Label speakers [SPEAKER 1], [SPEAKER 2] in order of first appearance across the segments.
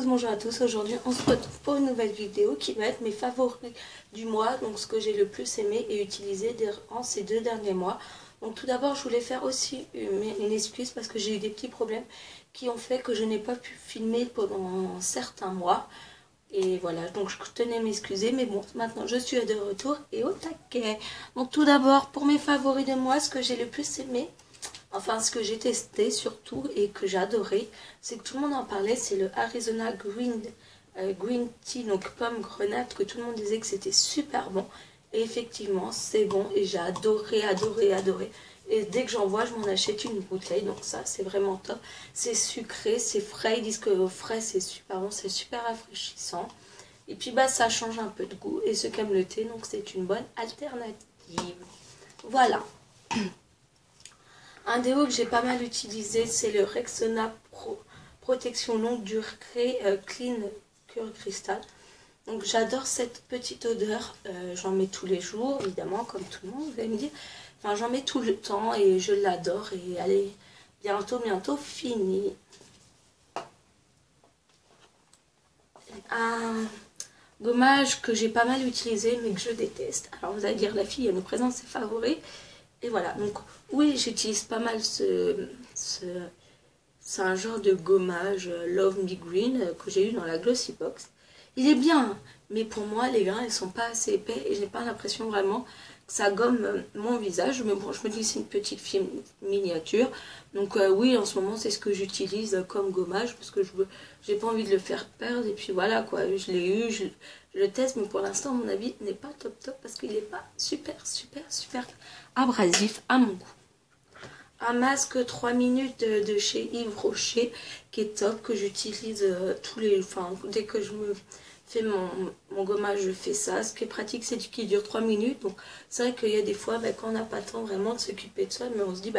[SPEAKER 1] Bonjour à tous, aujourd'hui on se retrouve pour une nouvelle vidéo qui va être mes favoris du mois, donc ce que j'ai le plus aimé et utilisé durant ces 2 derniers mois. Donc tout d'abord je voulais faire aussi une excuse parce que j'ai eu des petits problèmes qui ont fait que je n'ai pas pu filmer pendant certains mois. Et voilà, donc je tenais à m'excuser, mais bon, maintenant je suis de retour et au taquet. Donc tout d'abord, pour mes favoris de mois, ce que j'ai le plus aimé, enfin ce que j'ai testé surtout et que j'ai adoré, c'est que tout le monde en parlait, c'est le Arizona Green Tea, donc pomme grenade, que tout le monde disait que c'était super bon. Et effectivement, c'est bon et j'ai adoré. Et dès que j'en vois, je m'en achète une bouteille, donc ça c'est vraiment top. C'est sucré, c'est frais, ils disent que au frais c'est super bon, c'est super rafraîchissant. Et puis bah ça change un peu de goût et ceux qui aiment le thé, donc c'est une bonne alternative. Voilà. Un déo que j'ai pas mal utilisé, c'est le Rexona Protection longue durée Clean Cure Crystal. Donc j'adore cette petite odeur, j'en mets tous les jours, évidemment, comme tout le monde, vous allez me dire. Enfin, j'en mets tout le temps et je l'adore. Et elle est bientôt finie. Un gommage que j'ai pas mal utilisé, mais que je déteste. Alors vous allez dire, la fille, elle nous présente ses favoris. Et voilà, donc oui, j'utilise pas mal c'est un genre de gommage Love Me Green que j'ai eu dans la Glossy Box. Il est bien, mais pour moi, les grains, ils sont pas assez épais et j'ai pas l'impression vraiment que ça gomme mon visage. Mais bon, je me dis c'est une petite fille miniature. Donc oui, en ce moment, c'est ce que j'utilise comme gommage parce que j'ai pas envie de le faire perdre. Et puis voilà, quoi, je l'ai eu, je le teste, mais pour l'instant, mon avis n'est pas top parce qu'il n'est pas super abrasif à mon goût. Un masque 3 minutes de chez Yves Rocher qui est top, que j'utilise dès que je me fais mon gommage, je fais ça. Ce qui est pratique, c'est qu'il dure 3 minutes. Donc c'est vrai qu'il y a des fois, quand on n'a pas le temps vraiment de s'occuper de soi, mais on se dit,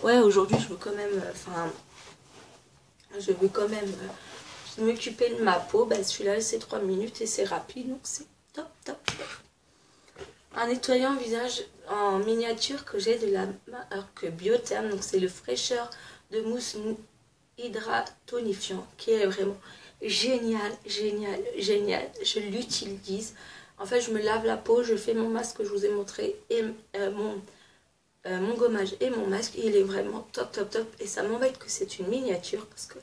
[SPEAKER 1] ouais, aujourd'hui je veux quand même, m'occuper de ma peau. Celui-là, c'est 3 minutes et c'est rapide, donc c'est top. Un nettoyant visage en miniature que j'ai de la marque Biotherm, donc c'est le fraîcheur de mousse hydratonifiant qui est vraiment génial. Je l'utilise. En fait, je me lave la peau, je fais mon masque que je vous ai montré et mon gommage et mon masque. Il est vraiment top. Et ça m'embête que c'est une miniature parce que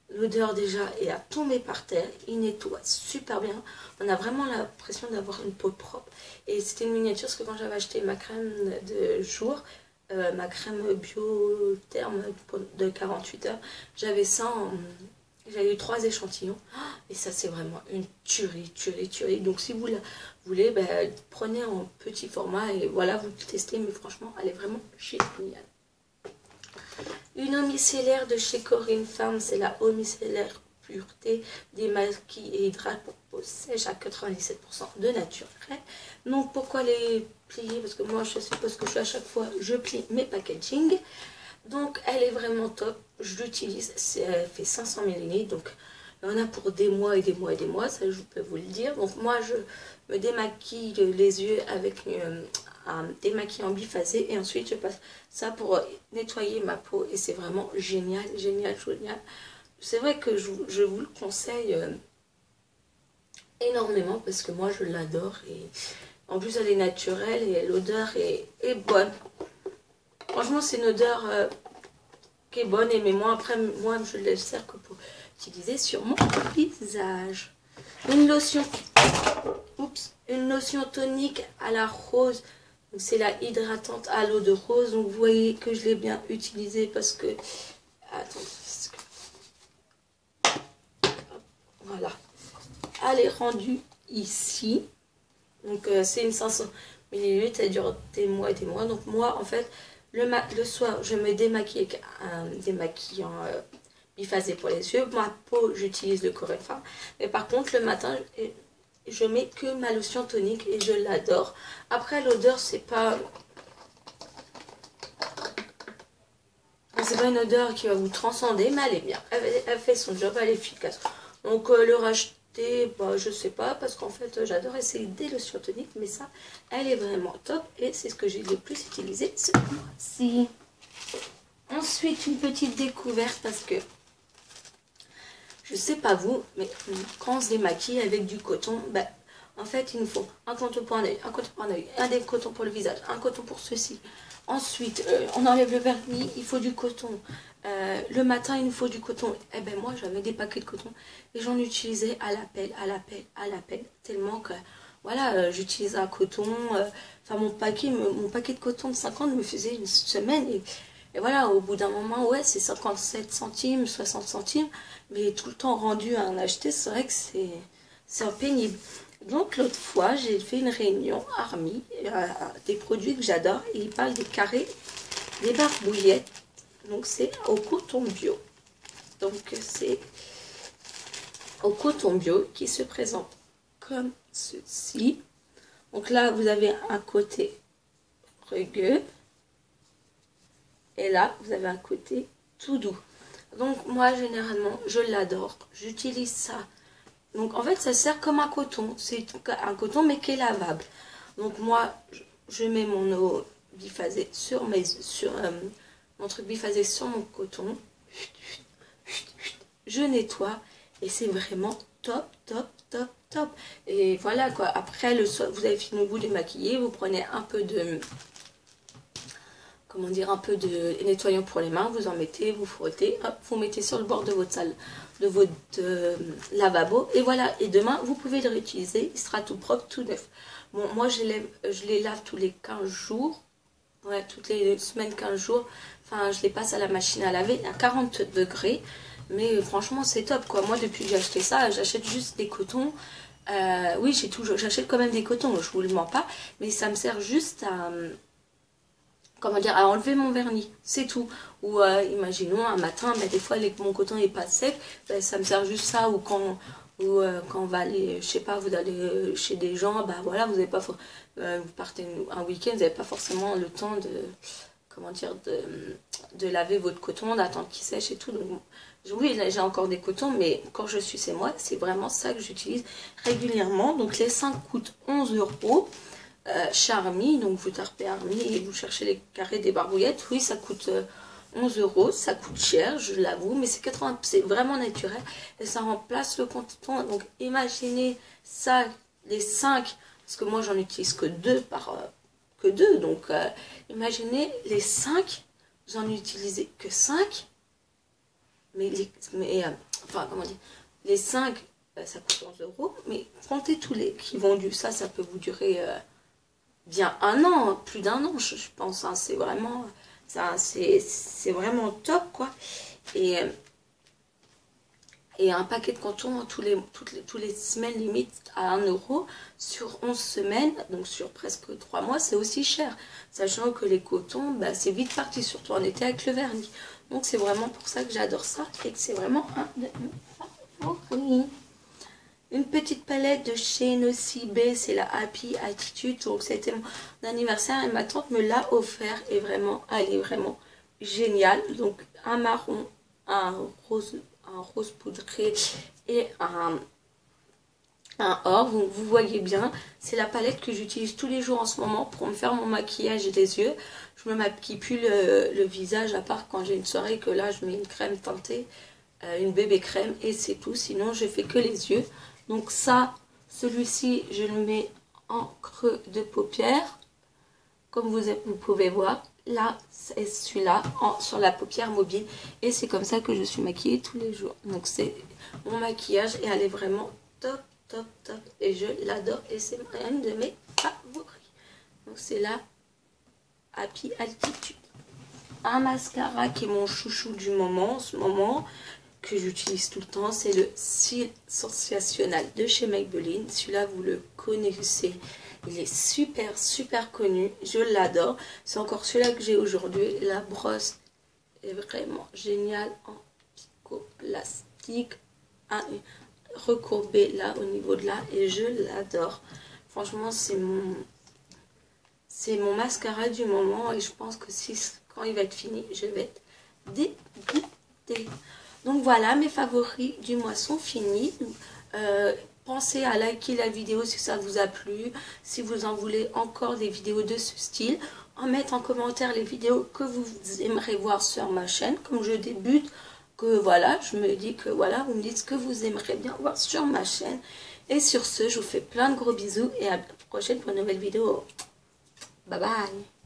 [SPEAKER 1] l'odeur déjà est à tomber par terre, il nettoie super bien, on a vraiment l'impression d'avoir une peau propre. Et c'était une miniature parce que quand j'avais acheté ma crème de jour, ma crème Biotherm de 48 heures, j'avais ça j'avais eu 3 échantillons et ça c'est vraiment une tuerie. Donc si vous la voulez, prenez en petit format et voilà, vous testez, mais franchement elle est vraiment géniale. Une eau micellaire de chez Corinne Farm, c'est la eau micellaire pureté, démaquille et hydrate pour peau sèche à 97% de naturel. Donc pourquoi les plier? Parce que moi je suppose que à chaque fois je plie mes packaging. Donc elle est vraiment top, je l'utilise, elle fait 500 ml, donc il y en a pour des mois, ça je peux vous le dire. Donc moi je me démaquille les yeux avec un démaquillant biphasé et ensuite je passe ça pour nettoyer ma peau et c'est vraiment génial. C'est vrai que je vous le conseille énormément parce que moi je l'adore et en plus elle est naturelle et l'odeur est bonne. Franchement c'est une odeur qui est bonne, mais moi je ne le sers que pour utiliser sur mon visage. Une lotion tonique à la rose. C'est la hydratante à l'eau de rose. Donc vous voyez que je l'ai bien utilisée parce que... Attendez. Voilà. Elle est rendue ici. Donc c'est une 500 ml. Elle dure des mois. Donc moi en fait, le soir, je me démaquille avec un démaquillant biphasé pour les yeux. Ma peau, j'utilise le Corinne Farm. Mais par contre, le matin... je mets que ma lotion tonique et je l'adore. Après l'odeur c'est pas une odeur qui va vous transcender, mais elle est bien. Elle fait son job, elle est efficace. Donc le racheter, je sais pas, parce qu'en fait j'adore essayer des lotions toniques, mais ça elle est vraiment top et c'est ce que j'ai le plus utilisé ce mois-ci. Ensuite une petite découverte parce que Je sais pas vous, mais quand on se démaquille avec du coton, ben, en fait, il nous faut un coton pour un œil, un coton pour un œil, un des cotons pour le visage, un coton pour ceci. Ensuite, on enlève le vernis, il faut du coton. Le matin, il nous faut du coton. Eh ben moi, j'avais des paquets de coton et j'en utilisais à l'appel, à l'appel, à l'appel, tellement que voilà, j'utilisais un coton. Enfin, mon paquet de coton de 50 me faisait une semaine et voilà, au bout d'un moment, ouais, c'est 57 centimes, 60 centimes, mais tout le temps rendu à en acheter, c'est vrai que c'est pénible. Donc l'autre fois, j'ai fait une réunion Army, des produits que j'adore, et ils parlent des carrés, des barbouillettes, donc c'est au coton bio. Donc c'est au coton bio qui se présente comme ceci. Donc là, vous avez un côté rugueux, et là, vous avez un côté tout doux. Donc moi, généralement, je l'adore, j'utilise ça. Donc en fait, ça sert comme un coton. C'est un coton mais qui est lavable. Donc moi, je mets mon eau biphasée sur mon truc biphasé sur mon coton. Je nettoie et c'est vraiment top, top, top, top. Et voilà quoi. Après, le soir, vous avez fini de vous démaquiller, vous prenez un peu de... comment dire, un peu de nettoyant pour les mains, vous en mettez, vous frottez, hop, vous mettez sur le bord de votre salle, de votre lavabo, et voilà, et demain, vous pouvez le réutiliser, il sera tout propre, tout neuf. Bon, moi, je les lave tous les 15 jours, ouais, toutes les semaines, 15 jours, enfin, je les passe à la machine à laver, à 40 degrés, mais franchement, c'est top, quoi. Moi, depuis que j'ai acheté ça, j'achète juste des cotons. Oui, j'achète quand même des cotons, je vous le mens pas, mais ça me sert juste à... comment dire, à enlever mon vernis, c'est tout. Ou imaginons un matin, mais des fois mon coton n'est pas sec, ben, ça me sert juste ça. Ou quand on va aller, je sais pas, vous allez chez des gens, bah voilà, vous avez pas vous partez un week-end, vous n'avez pas forcément le temps de, comment dire, de laver votre coton, d'attendre qu'il sèche et tout. Donc oui, là j'ai encore des cotons, mais quand je suis chez moi, c'est vraiment ça que j'utilise régulièrement. Donc les 5 coûtent 11 €. Chez Army, donc vous tapez Army et vous cherchez les carrés des barbouillettes. Oui, ça coûte 11 €, ça coûte cher, je l'avoue, mais c'est vraiment naturel et ça remplace le coton. Donc imaginez ça, les 5, parce que moi j'en utilise que 2 donc imaginez les 5, vous en utilisez que 5, enfin comment dire, les 5, ça coûte 11 €, mais comptez tous les qui vendus, ça peut vous durer bien un an, plus d'un an, je pense, hein, c'est vraiment top, quoi. Et un paquet de coton tous les semaines limite à 1 € sur 11 semaines, donc sur presque 3 mois, c'est aussi cher, sachant que les cotons, bah, c'est vite parti, surtout en été avec le vernis. Donc c'est vraiment pour ça que j'adore ça et que c'est vraiment un de mes favoris. Une petite palette de chez Nocibé, c'est la Happy Attitude. Donc c'était mon anniversaire et ma tante me l'a offert. Et vraiment, elle est vraiment géniale. Donc un marron, un rose poudré et un or. Donc vous voyez bien, c'est la palette que j'utilise tous les jours en ce moment pour me faire mon maquillage et les yeux. Je me maquille plus le visage, à part quand j'ai une soirée que là je mets une crème teintée, une bébé crème et c'est tout. Sinon je fais que les yeux. Donc ça, celui-ci, je le mets en creux de paupière, comme vous pouvez voir. Là, c'est celui-là sur la paupière mobile. Et c'est comme ça que je suis maquillée tous les jours. Donc c'est mon maquillage et elle est vraiment top, top, top. Et je l'adore et c'est un de mes favoris. Donc c'est la Happy Altitude. Un mascara qui est mon chouchou du moment en ce moment, que j'utilise tout le temps, c'est le Cils Sensationnel de chez Maybelline. Celui-là, vous le connaissez. Il est super, super connu. Je l'adore. C'est encore celui-là que j'ai aujourd'hui. La brosse est vraiment géniale en plastique. Recourbé là, au niveau de là. Et je l'adore. Franchement, c'est mon mascara du moment. Et je pense que quand il va être fini, je vais être dégoûtée. Donc voilà, mes favoris du mois sont finis. Pensez à liker la vidéo si ça vous a plu. Si vous en voulez encore des vidéos de ce style, en mettre en commentaire les vidéos que vous aimeriez voir sur ma chaîne. Comme je débute, que voilà, je me dis que voilà, vous me dites ce que vous aimeriez bien voir sur ma chaîne. Et sur ce, je vous fais plein de gros bisous et à la prochaine pour une nouvelle vidéo. Bye bye.